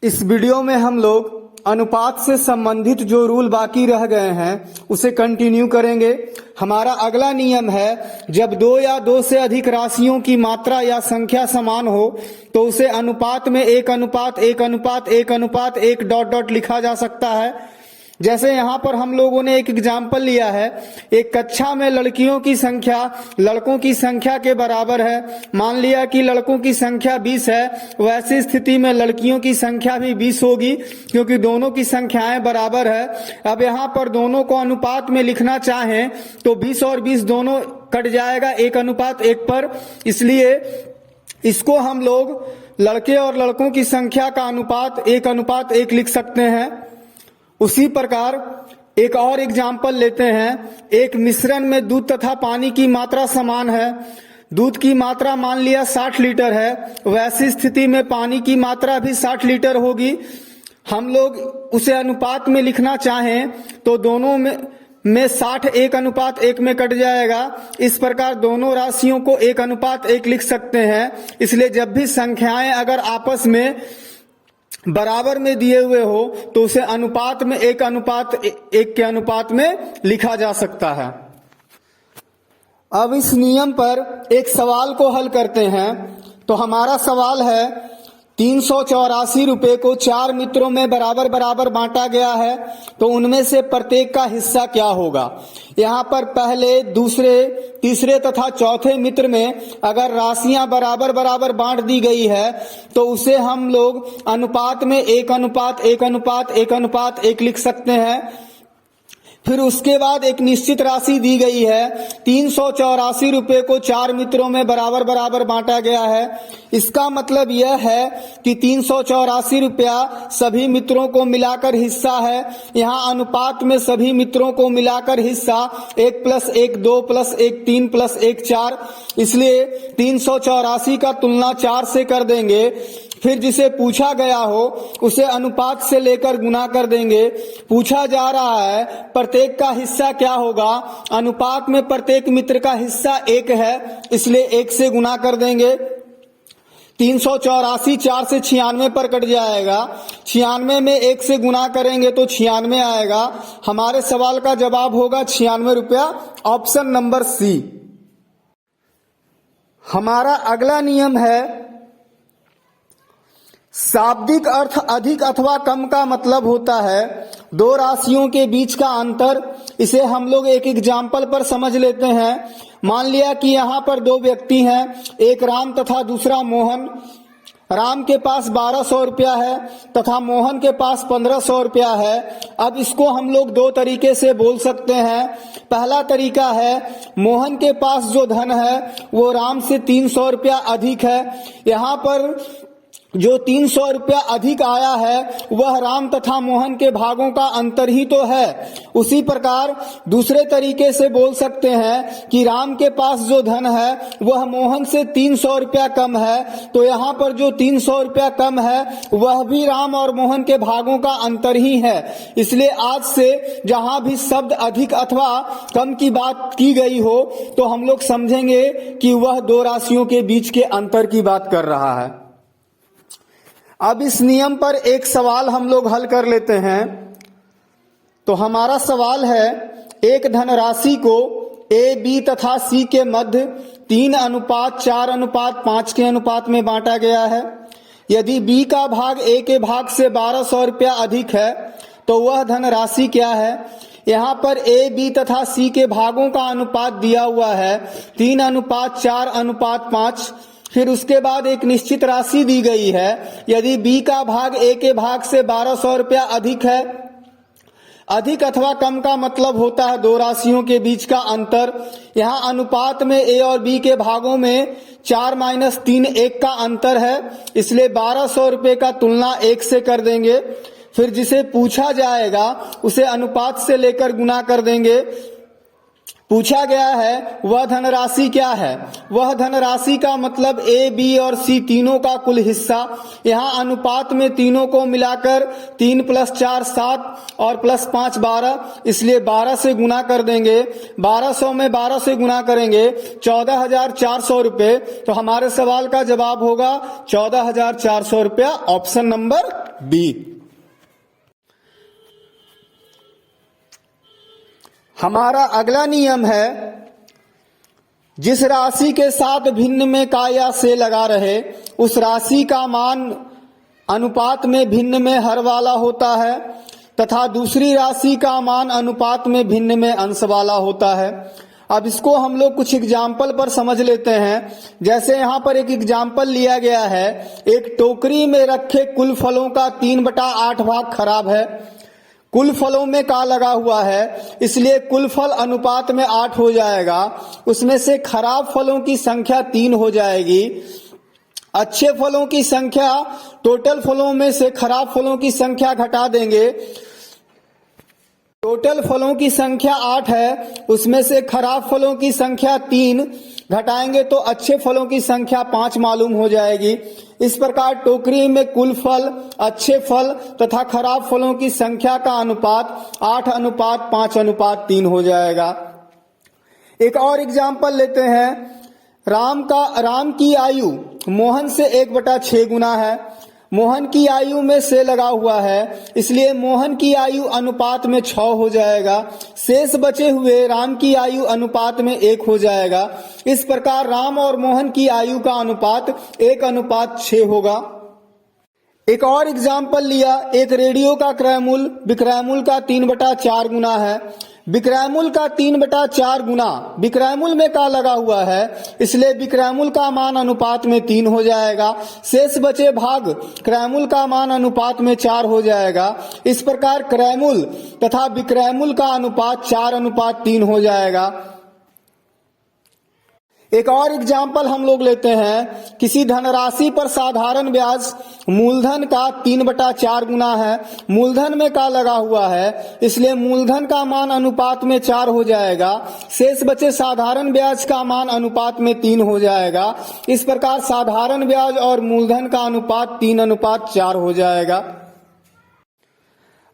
इस वीडियो में हम लोग अनुपात से संबंधित जो रूल बाकी रह गए हैं उसे कंटिन्यू करेंगे। हमारा अगला नियम है, जब दो या दो से अधिक राशियों की मात्रा या संख्या समान हो तो उसे अनुपात में 1:1:1:1:1 डॉट डॉट लिखा जा सकता है। जैसे यहाँ पर हम लोगों ने एक एग्जाम्पल लिया है, एक कक्षा में लड़कियों की संख्या लड़कों की संख्या के बराबर है। मान लिया कि लड़कों की संख्या 20 है, वैसी स्थिति में लड़कियों की संख्या भी 20 होगी क्योंकि दोनों की संख्याएं बराबर है। अब यहाँ पर दोनों को अनुपात में लिखना चाहें तो 20 और 20 दोनों कट जाएगा 1:1 पर, इसलिए इसको हम लोग लड़के और लड़कों की संख्या का अनुपात 1:1 लिख सकते हैं। उसी प्रकार एक और एग्जाम्पल लेते हैं, एक मिश्रण में दूध तथा पानी की मात्रा समान है। दूध की मात्रा मान लिया 60 लीटर है, वैसी स्थिति में पानी की मात्रा भी 60 लीटर होगी। हम लोग उसे अनुपात में लिखना चाहें तो दोनों में 60 1:1 में कट जाएगा। इस प्रकार दोनों राशियों को 1:1 लिख सकते हैं। इसलिए जब भी संख्याएं अगर आपस में बराबर में दिए हुए हो तो उसे अनुपात में 1:1 के अनुपात में लिखा जा सकता है। अब इस नियम पर एक सवाल को हल करते हैं। तो हमारा सवाल है, 384 रुपए को 4 मित्रों में बराबर बराबर बांटा गया है, तो उनमें से प्रत्येक का हिस्सा क्या होगा। यहाँ पर पहले, दूसरे, तीसरे तथा चौथे मित्र में अगर राशियां बराबर बराबर बांट दी गई है तो उसे हम लोग अनुपात में 1:1:1:1 लिख सकते हैं। फिर उसके बाद एक निश्चित राशि दी गई है, 384 रुपए को 4 मित्रों में बराबर बराबर बांटा गया है। इसका मतलब यह है कि 384 रुपया सभी मित्रों को मिलाकर हिस्सा है। यहाँ अनुपात में सभी मित्रों को मिलाकर हिस्सा 1 + 1 2 + 1 3 + 1 4, इसलिए 384 का तुलना 4 से कर देंगे। फिर जिसे पूछा गया हो उसे अनुपात से लेकर गुना कर देंगे। पूछा जा रहा है प्रत्येक का हिस्सा क्या होगा। अनुपात में प्रत्येक मित्र का हिस्सा 1 है, इसलिए 1 से गुना कर देंगे। 384 4 से 96 पर कट जाएगा। 96 में 1 से गुना करेंगे तो 96 आएगा। हमारे सवाल का जवाब होगा 96 रुपया, ऑप्शन नंबर सी। हमारा अगला नियम है, शाब्दिक अर्थ अधिक अथवा कम का मतलब होता है दो राशियों के बीच का अंतर। इसे हम लोग एक एग्जाम्पल पर समझ लेते हैं। मान लिया कि यहाँ पर दो व्यक्ति हैं, एक राम तथा दूसरा मोहन। राम के पास 1200 रुपया है तथा मोहन के पास 1500 रुपया है। अब इसको हम लोग दो तरीके से बोल सकते हैं। पहला तरीका है, मोहन के पास जो धन है वो राम से 300 रुपया अधिक है। यहाँ पर जो 300 रुपया अधिक आया है वह राम तथा मोहन के भागों का अंतर ही तो है। उसी प्रकार दूसरे तरीके से बोल सकते हैं कि राम के पास जो धन है वह मोहन से 300 रुपया कम है, तो यहाँ पर जो 300 रुपया कम है वह भी राम और मोहन के भागों का अंतर ही है। इसलिए आज से जहां भी शब्द अधिक अथवा कम की बात की गई हो तो हम लोग समझेंगे कि वह दो राशियों के बीच के अंतर की बात कर रहा है। अब इस नियम पर एक सवाल हम लोग हल कर लेते हैं। तो हमारा सवाल है, एक धनराशि को ए, बी तथा सी के मध्य 3:4:5 के अनुपात में बांटा गया है। यदि बी का भाग ए के भाग से 1200 रुपया अधिक है तो वह धनराशि क्या है। यहाँ पर ए, बी तथा सी के भागों का अनुपात दिया हुआ है 3:4:5। फिर उसके बाद एक निश्चित राशि दी गई है, यदि बी का भाग ए के भाग से 1200 रुपया अधिक है। अधिक अथवा कम का मतलब होता है दो राशियों के बीच का अंतर। यहाँ अनुपात में ए और बी के भागों में 4 - 3 1 का अंतर है, इसलिए 1200 रुपये का तुलना 1 से कर देंगे। फिर जिसे पूछा जाएगा उसे अनुपात से लेकर गुना कर देंगे। पूछा गया है वह धनराशि क्या है। वह धनराशि का मतलब ए, बी और सी तीनों का कुल हिस्सा। यहाँ अनुपात में तीनों को मिलाकर 3 + 4 7 और +5 12, इसलिए 12 से गुना कर देंगे। 1200 में 12 से गुना करेंगे 14,400 रुपये। तो हमारे सवाल का जवाब होगा 14,400 रुपया, ऑप्शन नंबर बी। हमारा अगला नियम है, जिस राशि के साथ भिन्न में का या से लगा रहे उस राशि का मान अनुपात में भिन्न में हर वाला होता है तथा दूसरी राशि का मान अनुपात में भिन्न में अंश वाला होता है। अब इसको हम लोग कुछ एग्जाम्पल पर समझ लेते हैं। जैसे यहाँ पर एक एग्जाम्पल लिया गया है, एक टोकरी में रखे कुल फलों का 3/8 भाग खराब है। कुल फलों में का लगा हुआ है, इसलिए कुल फल अनुपात में 8 हो जाएगा। उसमें से खराब फलों की संख्या 3 हो जाएगी। अच्छे फलों की संख्या, टोटल फलों में से खराब फलों की संख्या घटा देंगे। टोटल फलों की संख्या 8 है, उसमें से खराब फलों की संख्या 3 घटाएंगे तो अच्छे फलों की संख्या 5 मालूम हो जाएगी। इस प्रकार टोकरी में कुल फल, अच्छे फल तथा खराब फलों की संख्या का अनुपात 8:5:3 हो जाएगा। एक और एग्जाम्पल लेते हैं। राम की आयु मोहन से 1/6 गुना है। मोहन की आयु में से लगा हुआ है, इसलिए मोहन की आयु अनुपात में 6 हो जाएगा। शेष बचे हुए राम की आयु अनुपात में 1 हो जाएगा। इस प्रकार राम और मोहन की आयु का अनुपात 1:6 होगा। एक और एग्जाम्पल लिया, एक रेडियो का क्रय मूल्य विक्रय मूल्य का 3/4 गुना है। विक्रय मूल्य का 3/4 गुना विक्रय मूल्य में का लगा हुआ है, इसलिए विक्रय मूल्य का मान अनुपात में 3 हो जाएगा। शेष बचे भाग क्रय मूल्य का मान अनुपात में 4 हो जाएगा। इस प्रकार क्रय मूल्य तथा विक्रय मूल्य का अनुपात 4:3 हो जाएगा। एक और एग्जाम्पल हम लोग लेते हैं। किसी धनराशि पर साधारण ब्याज मूलधन का 3/4 गुना है। मूलधन में का लगा हुआ है, इसलिए मूलधन का मान अनुपात में 4 हो जाएगा। शेष बचे साधारण ब्याज का मान अनुपात में 3 हो जाएगा। इस प्रकार साधारण ब्याज और मूलधन का अनुपात 3:4 हो जाएगा।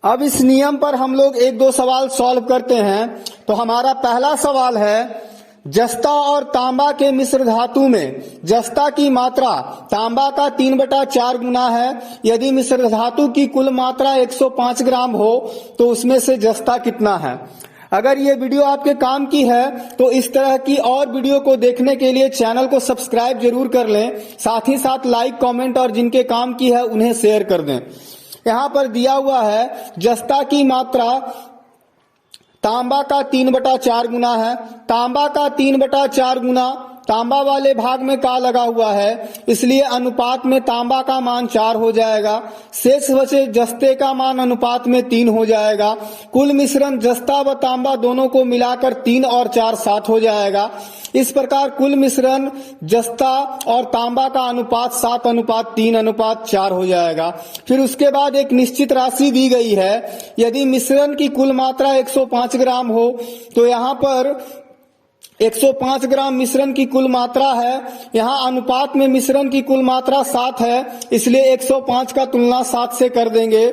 अब इस नियम पर हम लोग 1-2 सवाल सॉल्व करते हैं। तो हमारा पहला सवाल है, जस्ता और तांबा के मिश्र धातु में जस्ता की मात्रा तांबा का 3/4 गुना है। यदि मिश्र धातु की कुल मात्रा 105 ग्राम हो तो उसमें से जस्ता कितना है। अगर ये वीडियो आपके काम की है तो इस तरह की और वीडियो को देखने के लिए चैनल को सब्सक्राइब जरूर कर लें। साथ ही साथ लाइक, कमेंट और जिनके काम की है उन्हें शेयर कर दें। यहाँ पर दिया हुआ है जस्ता की मात्रा तांबा का 3/4 गुना है। तांबा का 3/4 गुना तांबा वाले भाग में का लगा हुआ है, इसलिए अनुपात में तांबा का मान 4 हो जाएगा। शेष बचे जस्ते का मान अनुपात में 3 हो जाएगा। कुल मिश्रण जस्ता व तांबा दोनों को मिलाकर 3 और 4 7 हो जाएगा। इस प्रकार कुल मिश्रण जस्ता और तांबा का अनुपात 7:3:4 हो जाएगा। फिर उसके बाद एक निश्चित राशि दी गई है। यदि मिश्रण की कुल मात्रा 105 ग्राम हो तो यहाँ पर 105 ग्राम मिश्रण की कुल मात्रा है। यहाँ अनुपात में मिश्रण की कुल मात्रा 7 है, इसलिए 105 का तुलना 7 से कर देंगे।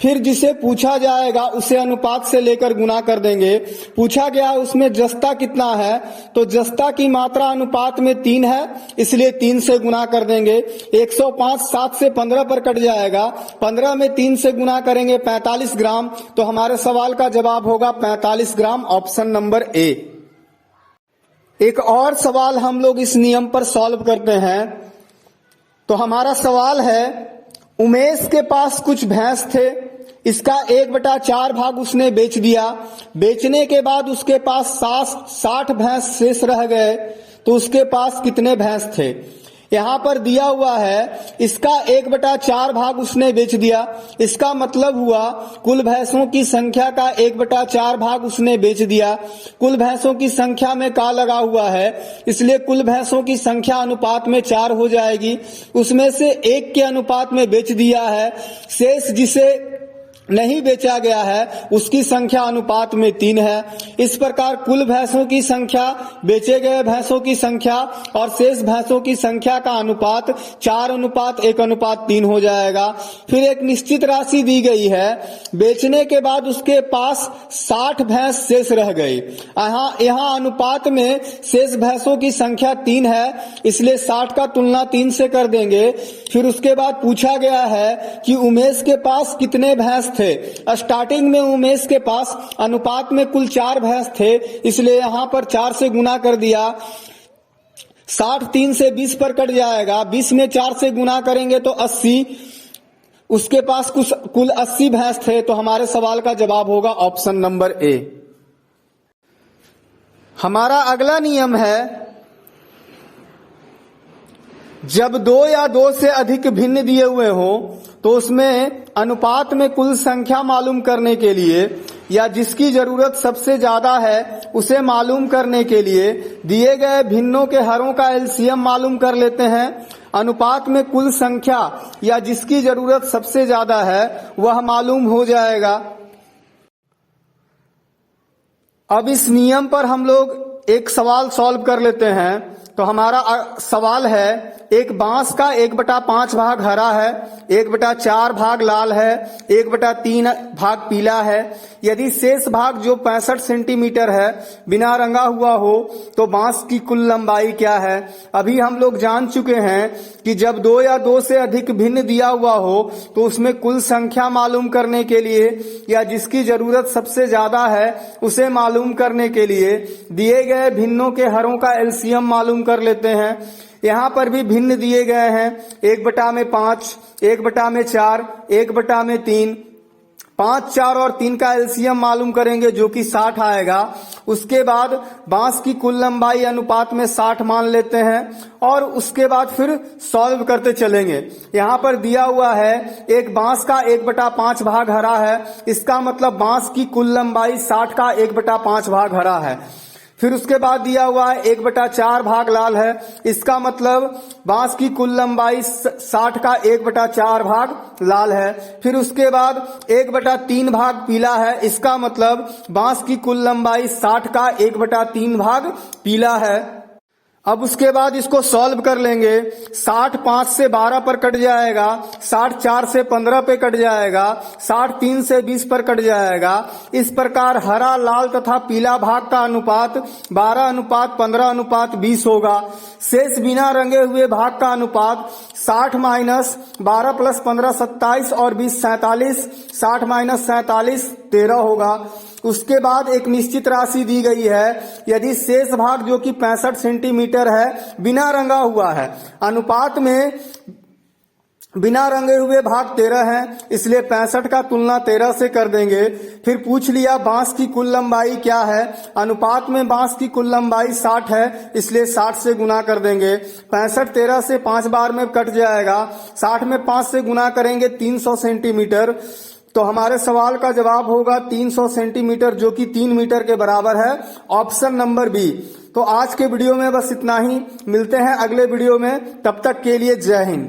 फिर जिसे पूछा जाएगा उसे अनुपात से लेकर गुना कर देंगे। पूछा गया उसमें जस्ता कितना है, तो जस्ता की मात्रा अनुपात में 3 है, इसलिए 3 से गुना कर देंगे। 105 7 से 15 पर कट जाएगा। 15 में 3 से गुना करेंगे 45 ग्राम। तो हमारे सवाल का जवाब होगा 45 ग्राम, ऑप्शन नंबर ए। एक और सवाल हम लोग इस नियम पर सॉल्व करते हैं। तो हमारा सवाल है, उमेश के पास कुछ भैंस थे, इसका 1/4 भाग उसने बेच दिया। बेचने के बाद उसके पास 60 भैंस शेष रह गए, तो उसके पास कितने भैंस थे। यहाँ पर दिया हुआ है, इसका 1/4 भाग उसने बेच दिया। इसका मतलब हुआ कुल भैंसों की संख्या का 1/4 भाग उसने बेच दिया। कुल भैंसों की संख्या में का लगा हुआ है, इसलिए कुल भैंसों की संख्या अनुपात में 4 हो जाएगी। उसमें से 1 के अनुपात में बेच दिया है। शेष जिसे नहीं बेचा गया है उसकी संख्या अनुपात में 3 है। इस प्रकार कुल भैंसों की संख्या, बेचे गए भैंसों की संख्या और शेष भैंसों की संख्या का अनुपात 4:1:3 हो जाएगा। फिर एक निश्चित राशि दी गई है, बेचने के बाद उसके पास 60 भैंस शेष रह गई। यहाँ अनुपात में शेष भैंसों की संख्या 3 है, इसलिए 60 का तुलना 3 से कर देंगे। फिर उसके बाद पूछा गया है कि उमेश के पास कितने भैंस थे। स्टार्टिंग में उमेश के पास अनुपात में कुल 4 भैंस थे, इसलिए यहां पर 4 से गुना कर दिया। 60 3 से 20 पर कट जाएगा, 20 में 4 से गुना करेंगे तो 80। उसके पास कुल 80 भैंस थे, तो हमारे सवाल का जवाब होगा ऑप्शन नंबर ए। हमारा अगला नियम है, जब 2 या 2 से अधिक भिन्न दिए हुए हो तो उसमें अनुपात में कुल संख्या मालूम करने के लिए या जिसकी जरूरत सबसे ज्यादा है उसे मालूम करने के लिए दिए गए भिन्नों के हरों का एलसीएम मालूम कर लेते हैं। अनुपात में कुल संख्या या जिसकी जरूरत सबसे ज्यादा है वह मालूम हो जाएगा। अब इस नियम पर हम लोग एक सवाल सॉल्व कर लेते हैं। तो हमारा सवाल है, एक बांस का 1/5 भाग हरा है, 1/4 भाग लाल है, 1/3 भाग पीला है। यदि शेष भाग जो 65 सेंटीमीटर है बिना रंगा हुआ हो तो बांस की कुल लंबाई क्या है। अभी हम लोग जान चुके हैं कि जब 2 या 2 से अधिक भिन्न दिया हुआ हो तो उसमें कुल संख्या मालूम करने के लिए या जिसकी जरूरत सबसे ज्यादा है उसे मालूम करने के लिए दिए गए भिन्नों के हरों का एलसीएम मालूम कर लेते हैं। यहाँ पर भी भिन्न दिए गए हैं, 1/5, 1/4, 1/3। 5, 4 और 3 का एलसीएम मालूम करेंगे जो कि 60 आएगा। उसके बाद बांस की कुल लंबाई अनुपात में 60 मान लेते हैं और उसके बाद फिर सॉल्व करते चलेंगे। यहाँ पर दिया हुआ है, एक बांस का 1/5 भाग हरा है, इसका मतलब बांस की कुल लंबाई 60 का 1/5 भाग हरा है। फिर उसके बाद दिया हुआ है 1/4 भाग लाल है, इसका मतलब बांस की कुल लंबाई 60 का 1/4 भाग लाल है। फिर उसके बाद 1/3 भाग पीला है, इसका मतलब बांस की कुल लंबाई 60 का 1/3 भाग पीला है। अब उसके बाद इसको सॉल्व कर लेंगे। 60 5 से 12 पर कट जाएगा, 60 4 से 15 पे कट जाएगा, 60 3 से 20 पर कट जाएगा। इस प्रकार हरा, लाल तथा पीला भाग का अनुपात 12:15:20 होगा। शेष बिना रंगे हुए भाग का अनुपात 60 - 12 + 15 27 और 20 47, 60 - 47 13 होगा। उसके बाद एक निश्चित राशि दी गई है, यदि शेष भाग जो कि 65 सेंटीमीटर है बिना रंगा हुआ है, अनुपात में बिना रंगे हुए भाग 13 है, इसलिए 65 का तुलना 13 से कर देंगे। फिर पूछ लिया बांस की कुल लंबाई क्या है, अनुपात में बांस की कुल लंबाई 60 है, इसलिए 60 से गुना कर देंगे। 65 13 से 5 बार में कट जाएगा, 60 में 5 से गुना करेंगे 300 सेंटीमीटर। तो हमारे सवाल का जवाब होगा 300 सेंटीमीटर, जो कि 3 मीटर के बराबर है, ऑप्शन नंबर बी। तो आज के वीडियो में बस इतना ही, मिलते हैं अगले वीडियो में, तब तक के लिए जय हिंद।